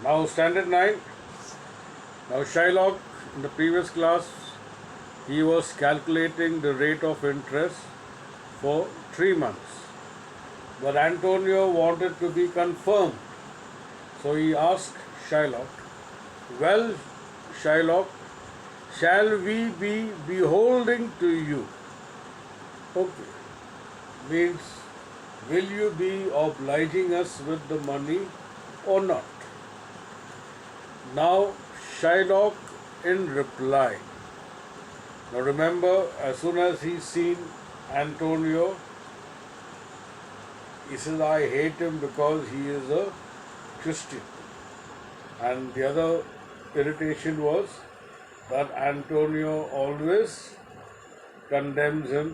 Now, standard 9. Now, Shylock, in the previous class, he was calculating the rate of interest for 3 months. But Antonio wanted to be confirmed. So he asked Shylock, "Well, Shylock, shall we be beholding to you?" Okay, means will you be obliging us with the money or not? Now, Shylock in reply. Now remember, as soon as he seen Antonio, he says, "I hate him because he is a Christian." And the other irritation was that Antonio always condemns him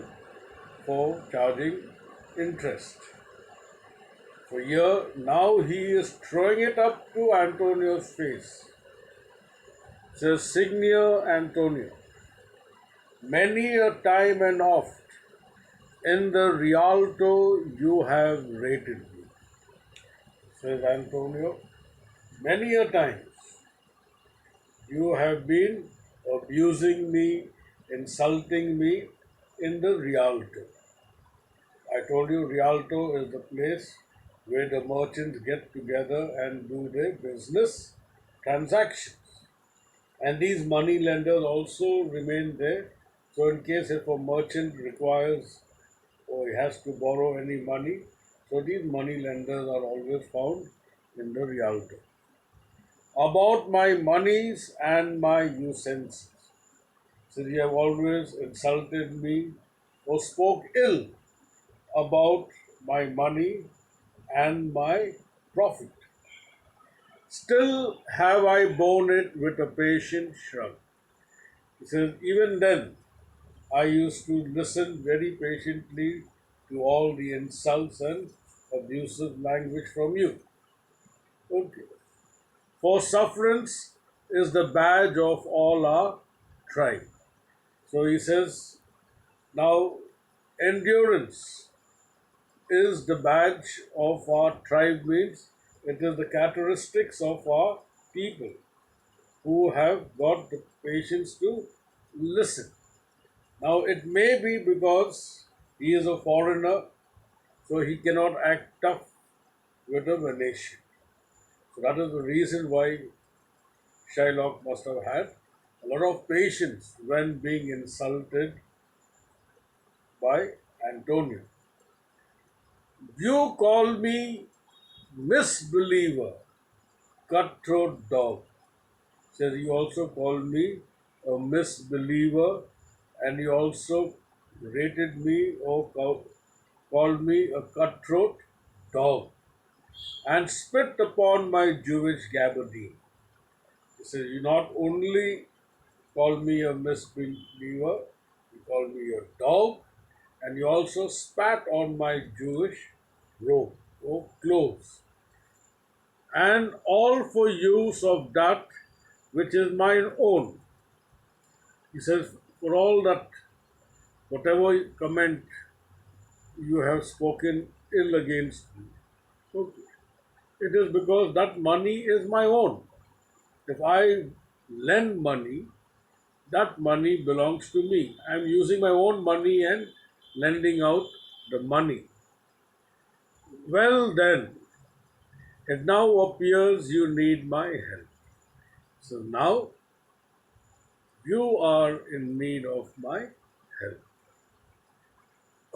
for charging interest. So here now he is throwing it up to Antonio's face. Says, "Signor Antonio, many a time and oft in the Rialto you have rated me." Says Antonio, "Many a times you have been abusing me, insulting me in the Rialto." I told you Rialto is the place where the merchants get together and do their business transactions. And these money lenders also remain there. So in case if a merchant requires or he has to borrow any money, so these money lenders are always found in the Rialto. "About my monies and my usances, since you have always insulted me or spoke ill about my money and my profit, still have I borne it with a patient shrug." He says, "Even then, I used to listen very patiently to all the insults and abusive language from you." Okay. "For sufferance is the badge of all our tribe." So he says, now endurance is the badge of our tribe, means it is the characteristics of our people who have got the patience to listen. Now it may be because he is a foreigner, so he cannot act tough with a Venetian. So that is the reason why Shylock must have had a lot of patience when being insulted by Antonio. "You call me misbeliever, cutthroat dog." Says, "You also called me a misbeliever, and you also rated me or called me a cutthroat dog and spit upon my Jewish gabardine." He says, "You not only called me a misbeliever, you called me a dog, and you also spat on my Jewish robe or clothes, and all for use of that which is mine own." He says, "For all that, whatever comment you have spoken ill against me, okay, it is because that money is my own. If I lend money, that money belongs to me. I am using my own money and lending out the money. Well, then, it now appears you need my help. So now you are in need of my help.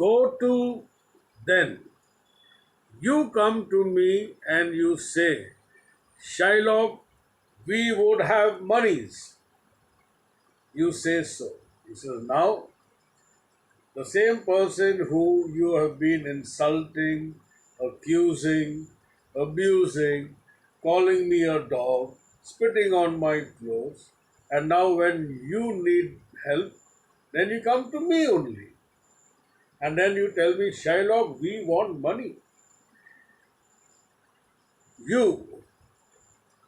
Go to then. You come to me and you say, 'Shylock, we would have monies.' You say so." He says, "Now the same person who you have been insulting, accusing, abusing, calling me a dog, spitting on my clothes, and now when you need help, then you come to me only. And then you tell me, 'Shylock, we want money.' You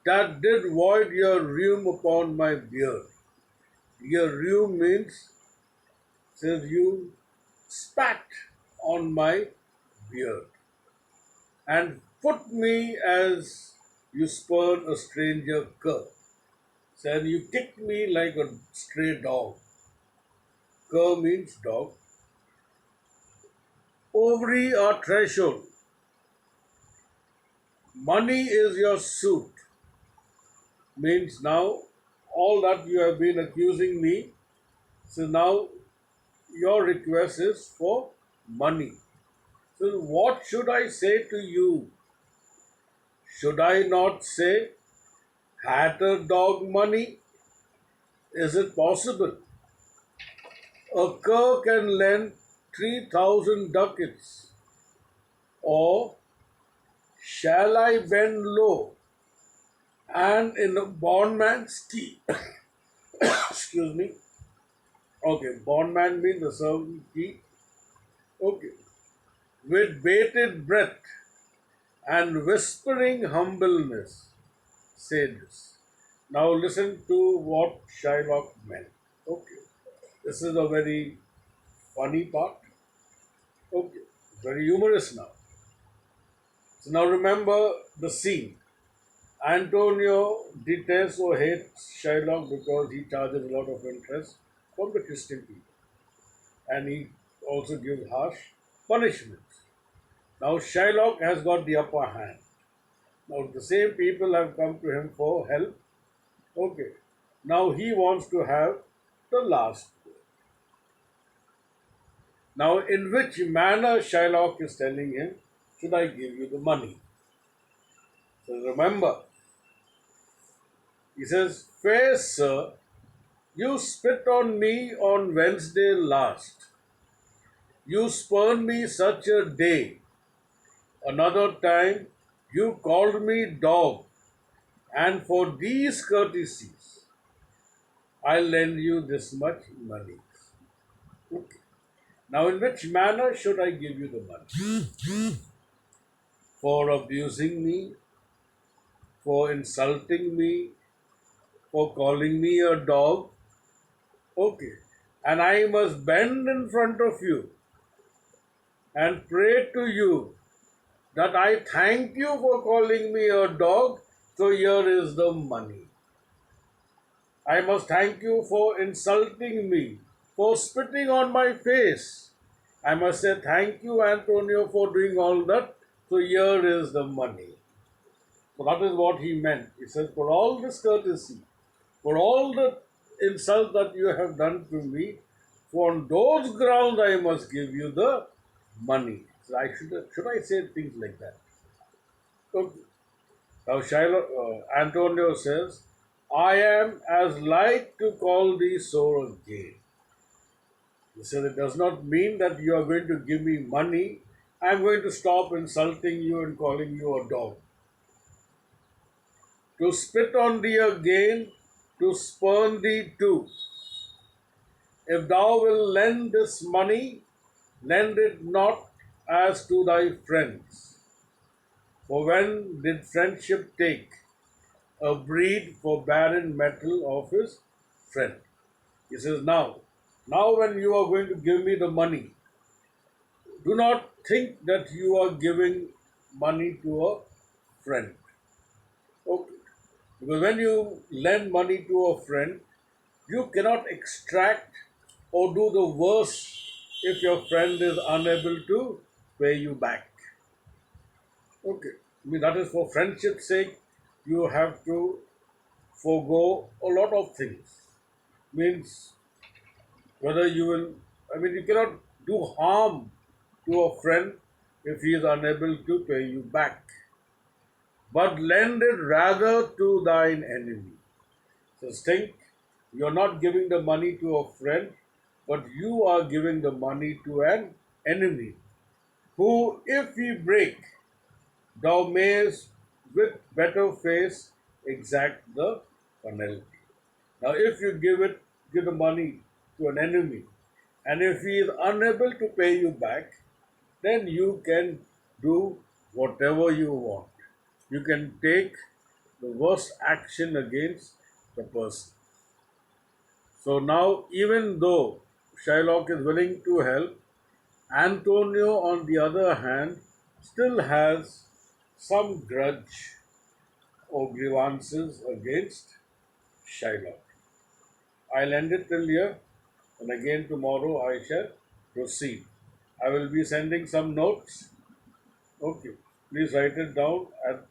that did void your rheum upon my beard." Your rheum means, says, you spat on my beard and put me as you spurn a stranger cur. Said you kicked me like a stray dog. Cur means dog. Ovary or threshold. Money is your suit. Means now all that you have been accusing me. So now your request is for money. So what should I say to you? Should I not say, had a dog money? Is it possible? A cur can lend 3,000 ducats. Or shall I bend low and in a bondman's key? Excuse me. Okay, bondman means the servant key. Okay. With bated breath and whispering humbleness, say this. Now listen to what Shylock meant. Okay. This is a very funny part. Okay. Very humorous now. So now remember the scene. Antonio detests or hates Shylock because he charges a lot of interest from the Christian people and he also gives harsh punishments. Now Shylock has got the upper hand. Now the same people have come to him for help. Okay. Now he wants to have the last word. Now in which manner Shylock is telling him, should I give you the money? So remember, he says, fair sir, you spit on me on Wednesday last. You spurned me such a day. Another time you called me dog, and for these courtesies I lend you this much money. Okay. Now, in which manner should I give you the money? For abusing me, for insulting me, for calling me a dog? Okay. And I must bend in front of you and pray to you that I thank you for calling me a dog, so here is the money. I must thank you for insulting me, for spitting on my face. I must say thank you, Antonio, for doing all that, so here is the money. So that is what he meant. He says, for all this courtesy, for all the insult that you have done to me, for on those grounds I must give you the money. So should I say things like that? So now Antonio says, I am as like to call thee so again. He says, it does not mean that you are going to give me money. I am going to stop insulting you and calling you a dog. To spit on thee again, to spurn thee too. If thou wilt lend this money, lend it not as to thy friends. For when did friendship take a breed for barren metal of his friend? He says, now when you are going to give me the money, do not think that you are giving money to a friend. Okay. Because when you lend money to a friend, you cannot extract or do the worst if your friend is unable to pay you back. Okay. I mean, that is for friendship's sake, you have to forego a lot of things. Means whether you will, I mean, you cannot do harm to a friend if he is unable to pay you back, but lend it rather to thine enemy. So think, you're not giving the money to a friend, but you are giving the money to an enemy, who, if he break, thou mayest with better face exact the penalty. Now, if you give the money to an enemy, and if he is unable to pay you back, then you can do whatever you want. You can take the worst action against the person. So now, even though Shylock is willing to help, Antonio, on the other hand, still has some grudge or grievances against Shylock. I'll end it till here, and again tomorrow I shall proceed. I will be sending some notes. Okay, please write it down at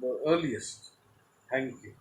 the earliest. Thank you.